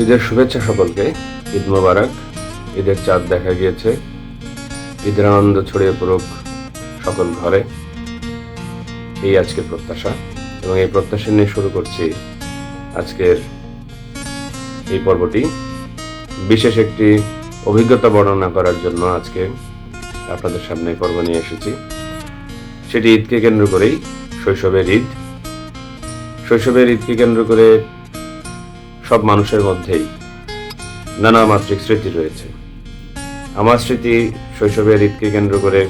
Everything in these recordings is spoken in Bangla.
ঈদের শুভেচ্ছা সকলকে। ঈদ মোবারক। ঈদের চাঁদ দেখা গিয়েছে। ঈদের আনন্দ ছড়িয়ে পড়ুক সকল ঘরে, এই আজকের প্রত্যাশা। এবং এই প্রত্যাশা নিয়ে শুরু করছি আজকের এই পর্বটি। বিশেষ একটি অভিজ্ঞতা বর্ণনা করার জন্য আজকে আপনাদের সামনে পর্ব নিয়ে এসেছি। সেটি ঈদকে কেন্দ্র করেই, শৈশবের ঈদ। শৈশবের ঈদকে কেন্দ্র করে সব মানুষের মধ্যেই নানা মাত্রিক স্মৃতি রয়েছে। আমার স্মৃতি শৈশবের ঈদকে কেন্দ্র করে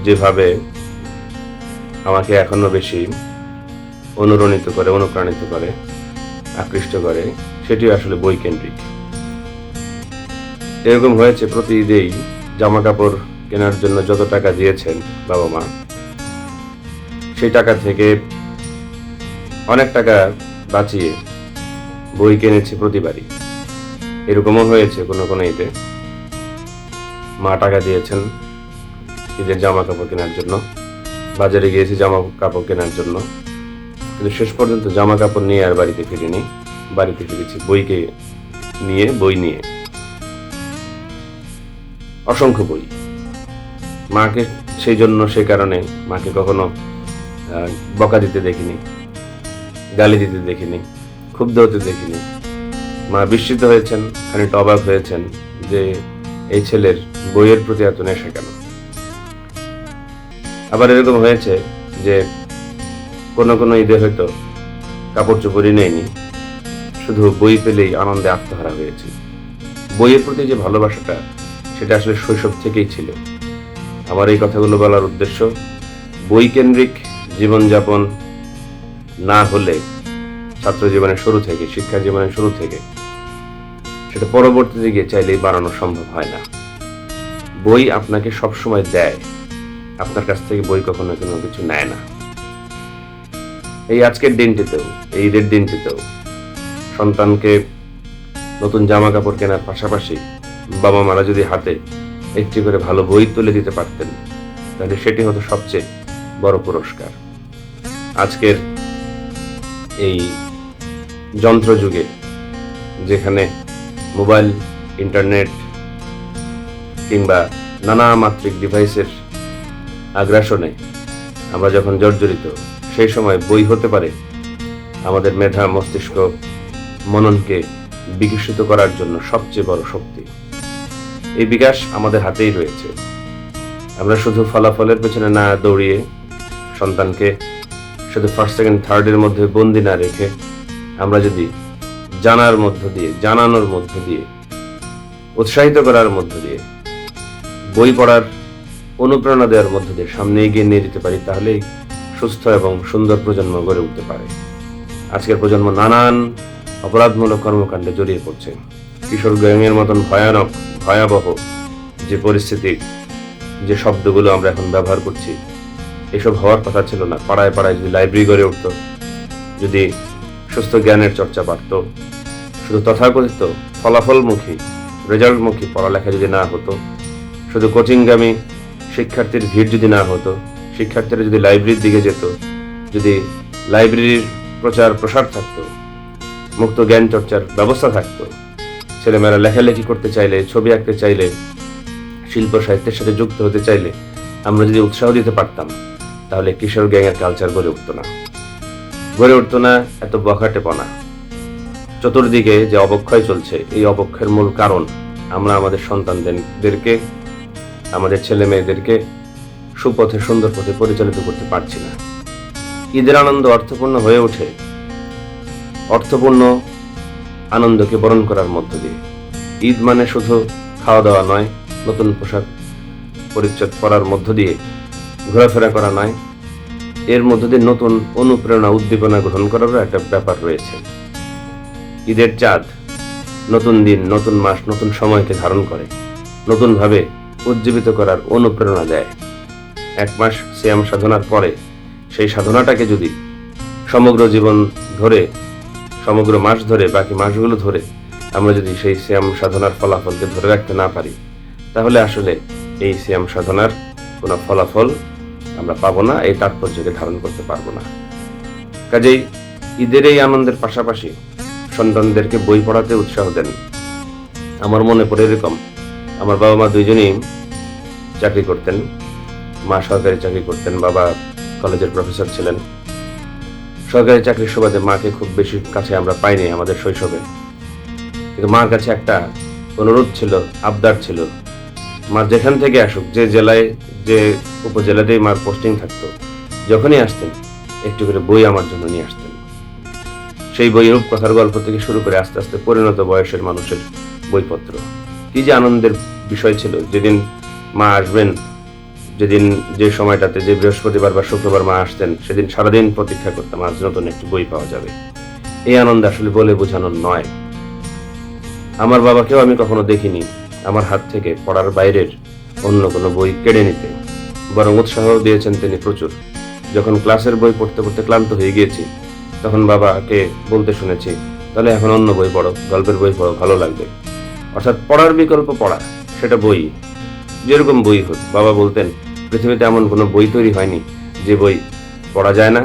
যেভাবে আমাকে এখনো বেশি অনুরণিত করে, অনুপ্রাণিত করে, আকৃষ্ট করে, সেটি আসলে বই কেন্দ্রিক। এরকম হয়েছে, প্রতি ঈদেই জামা কাপড় কেনার জন্য যত টাকা দিয়েছেন বাবা মা, সেই টাকা থেকে অনেক টাকা বাঁচিয়ে বই কিনেছি প্রতিবারই। এরকমও হয়েছে কোনো কোনো ঈদে মা টাকা দিয়েছেন ঈদের জামা কাপড় কেনার জন্য, বাজারে গিয়েছি জামা কাপড় কেনার জন্য, কিন্তু শেষ পর্যন্ত জামা কাপড় নিয়ে আর বাড়িতে ফিরিনি। বাড়িতে ফিরেছি বই নিয়ে অসংখ্য বই। মাকে সেই কারণে মাকে কখনো বকা দিতে দেখিনি, গালি দিতে দেখিনি, ক্ষুব্ধ হতে দেখিনি। মা বিস্মিত হয়েছেন, খানিকটা অবাক হয়েছেন যে এই ছেলের বইয়ের প্রতি এত নেশা কেন। আবার এরকম হয়েছে যে কোনো কোনো ঈদে হয়তো কাপড় চোপড়ই নেয়নি, শুধু বই পেলেই আনন্দে আত্মহারা হয়েছে। বইয়ের প্রতি যে ভালোবাসাটা, সেটা আসলে শৈশব থেকেই ছিল। আমার এই কথাগুলো বলার উদ্দেশ্য, বই কেন্দ্রিক জীবনযাপন না হলে ছাত্র জীবনের শুরু থেকে, শিক্ষা জীবনের শুরু থেকে, সেটা পরবর্তীতে গিয়ে চাইলেই বাড়ানো সম্ভব হয় না। বই আপনাকে সবসময় দেয়, আপনার কাছ থেকে বই কখনো কোনো কিছু নেয় না। এই আজকের দিনটিতেও, এই ঈদের দিনটিতেও সন্তানকে নতুন জামা কাপড় কেনার পাশাপাশি বাবা মারা যদি হাতে একটি করে ভালো বই তুলে দিতে পারতেন, তাহলে সেটি হতো সবচেয়ে বড় পুরস্কার। আজকের এই যন্ত্র যুগে, যেখানে মোবাইল, ইন্টারনেট কিংবা নানা মাত্রিক ডিভাইসের আগ্রাসনে আমরা যখন জর্জরিত, সেই সময় বই হতে পারে আমাদের মেধা, মস্তিষ্ক, মননকে বিকশিত করার জন্য সবচেয়ে বড় শক্তি। এই বিকাশ আমাদের হাতেই রয়েছে। আমরা শুধু ফলাফলের পেছনে না দৌড়িয়ে, সন্তানকে শুধু ফার্স্ট, সেকেন্ড, থার্ডের মধ্যে বন্দি না রেখে, আমরা যদি জানার মধ্য দিয়ে, জানানোর মধ্য দিয়ে, উৎসাহিত করার মধ্য দিয়ে, বই পড়ার অনুপ্রেরণা দেওয়ার মধ্য দিয়ে সামনে এগিয়ে নিয়ে যেতে পারি, তাহলেই সুস্থ এবং সুন্দর প্রজন্ম গড়ে উঠতে পারে। আজকের প্রজন্ম নানান অপরাধমূলক কর্মকাণ্ডে জড়িয়ে পড়ছে। কিশোর গ্যাংয়ের মতন ভয়াবহ যে পরিস্থিতি, যে শব্দগুলো আমরা এখন ব্যবহার করছি, এসব হওয়ার কথা ছিল না। পাড়ায় পাড়ায় যদি লাইব্রেরি গড়ে উঠত, যদি সুস্থ জ্ঞানের চর্চা বাড়ত, শুধু তথাকথিত ফলাফলমুখী, রেজাল্টমুখী পড়ালেখা যদি না হতো, শুধু কোচিংগামী শিক্ষার্থীর ভিড় যদি না হতো, শিক্ষার্থীরা যদি লাইব্রেরির দিকে যেত, যদি লাইব্রেরির প্রচার প্রসার থাকতো, মুক্ত জ্ঞান চর্চার ব্যবস্থা থাকতো, ছেলেমেয়েরা লেখালেখি করতে চাইলে, ছবি আঁকতে চাইলে, শিল্প সাহিত্যের সাথে যুক্ত হতে চাইলে আমরা যদি উৎসাহ দিতে পারতাম, তাহলে কিশোর গ্যাংয়ের কালচার গড়ে উঠতো না এত বখাটেপনা। চতুর্দিকে যে অবক্ষয় চলছে, এই অবক্ষয়ের মূল কারণ আমরা আমাদের সন্তানদেরকে, আমাদের ছেলে মেয়েদেরকে সুপথে, সুন্দর পথে পরিচালিত করতে পারছি না। ঈদের আনন্দ অর্থপূর্ণ হয়ে ওঠে অর্থপূর্ণ আনন্দকে বরণ করার মধ্য দিয়ে। ঈদ মানে শুধু খাওয়া দাওয়া নয়, নতুন পোশাক পরিচ্ছদ পরার মধ্য দিয়ে ঘোরাফেরা করা নয়, এর মধ্য দিয়ে নতুন অনুপ্রেরণা, উদ্দীপনা গ্রহণ করারও একটা ব্যাপার রয়েছে। ঈদের চাঁদ নতুন দিন, নতুন মাস, নতুন সময়কে ধারণ করে, নতুনভাবে উজ্জীবিত করার অনুপ্রেরণা দেয়। এক মাস সিয়াম সাধনার পরে সেই সাধনাটাকে যদি সমগ্র জীবন ধরে, সমগ্র মাস ধরে, বাকি মাসগুলো ধরে আমরা যদি সেই সিয়াম সাধনার ফলাফলকে ধরে রাখতে না পারি, তাহলে আসলে এই সিয়াম সাধনার কোনো ফলাফল আমরা পাবো না, এই তাৎপর্যকে ধারণ করতে পারবো না। কাজেই ঈদের এই আনন্দের পাশাপাশি সন্তানদেরকে বই পড়াতে উৎসাহ দেন। আমার মনে পড়ে এরকম, আমার বাবা মা দুইজনেই চাকরি করতেন। মা সরকারি চাকরি করতেন, বাবা কলেজের প্রফেসর ছিলেন। সরকারি চাকরির সুবাদে মাকে খুব বেশি কাছে আমরা পাইনি আমাদের শৈশবে, কিন্তু মার কাছে একটা অনুরোধ ছিল, আবদার ছিল। মা যেখান থেকে আসুক, যে জেলায়, যে উপজেলাতেই মার পোস্টিং থাকতো, যখনই আসতেন একটু করে বই আমার জন্য নিয়ে আসতেন। সেই বই রূপকথার গল্প থেকে শুরু করে আস্তে আস্তে পরিণত বয়সের মানুষের বইপত্র। কি যে আনন্দের বিষয় ছিল যেদিন মা আসবেন, যেদিন যে সময়টাতে, যে বৃহস্পতিবার বা শুক্রবার মা আসতেন, সেদিন সারাদিন প্রতীক্ষা করতাম আজ নতুন একটি বই পাওয়া যাবে। এই আনন্দ আসলে বলে বোঝানোর নয়। আমার বাবাকেও আমি কখনো দেখিনি আমার হাত থেকে পড়ার বাইরের অন্য কোনো বই কেড়ে নিতে, বরং উৎসাহ দিয়েছেন তিনি প্রচুর। যখন ক্লাসের বই পড়তে পড়তে ক্লান্ত হয়ে গিয়েছি, তখন বাবাকে বলতে শুনেছি, তাহলে এখন অন্য বই পড়ো, গল্পের বই পড়ো, ভালো লাগবে। অর্থাৎ পড়ার বিকল্প পড়া, সেটা বই, যেরকম বই হোক। বাবা বলতেন, পৃথিবীতে এমন কোনো বই তৈরি হয়নি যে বই পড়া যায় না,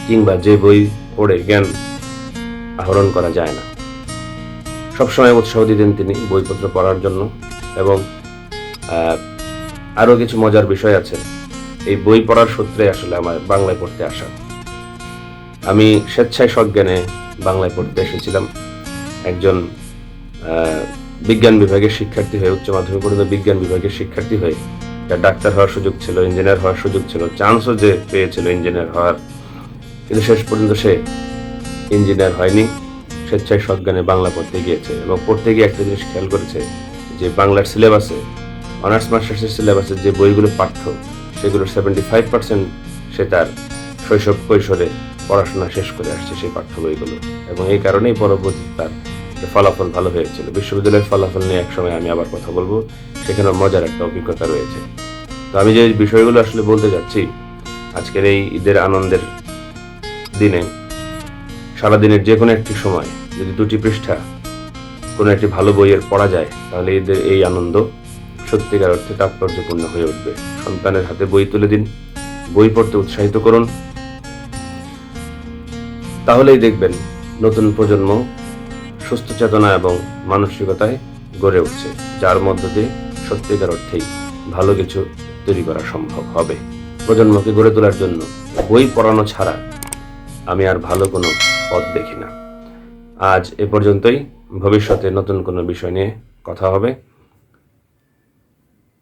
কিংবা যে বই পড়ে জ্ঞান আহরণ করা যায় না। সবসময় উৎসাহ দিতেন তিনি বইপত্র পড়ার জন্য। এবং আরো কিছু মজার বিষয় আছে। এই বই পড়ার সূত্রে আসলে আমার বাংলায় পড়তে আসা। আমি স্বেচ্ছায় সজ্ঞানে বাংলায় পড়তে এসেছিলাম। একজন বিজ্ঞান বিভাগের শিক্ষার্থী হয়ে, উচ্চ মাধ্যমিক পর্যন্ত বিজ্ঞান বিভাগের শিক্ষার্থী হয়ে, যার ডাক্তার হওয়ার সুযোগ ছিল, ইঞ্জিনিয়ার হওয়ার সুযোগ ছিল, চান্সও যে পেয়েছিল ইঞ্জিনিয়ার হওয়ার, কিন্তু শেষ পর্যন্ত সে ইঞ্জিনিয়ার হয়নি। স্বেচ্ছায় সজ্ঞানে বাংলা পড়তে গিয়েছে এবং পড়তে গিয়ে একটা জিনিস খেয়াল করেছে যে বাংলার সিলেবাসে, অনার্স মাস্টার্সের সিলেবাসে যে বইগুলো পাঠ্য, সেগুলোর 75% সে তার শৈশব কৈশোরে পড়াশোনা শেষ করে আসছে সেই পাঠ্য বইগুলো। এবং এই কারণেই পরবর্তীতে তার ফলাফল ভালো হয়েছিল। বিশ্ববিদ্যালয়ের ফলাফল নিয়ে একসময় আমি আবার কথা বলবো, সেখানে মজার একটা অভিজ্ঞতা রয়েছে। তো আমি যে বিষয়গুলো আসলে বলতে যাচ্ছি, আজকের এই ঈদের আনন্দের দিনে, সারাদিনের যে কোনো একটি সময় যদি 2টি পৃষ্ঠা কোনো একটি ভালো বইয়ের পড়া যায়, তাহলে ঈদের এই আনন্দ সত্যিকার অর্থে তাৎপর্যপূর্ণ হয়ে উঠবে। সন্তানের হাতে বই তুলে দিন, বই পড়তে উৎসাহিত করুন, তাহলেই দেখবেন নতুন প্রজন্ম সুস্থ চেতনা এবং মানসিকতায় গড়ে উঠছে, যার মধ্য দিয়ে সত্যিকার অর্থেই ভালো কিছু তৈরি করা সম্ভব হবে। প্রজন্মকে গড়ে তোলার জন্য বই পড়ানো ছাড়া আমি আর ভালো কোনো পথ দেখি না। আজ এ পর্যন্তই। ভবিষ্যতে নতুন কোনো বিষয় নিয়ে কথা হবে।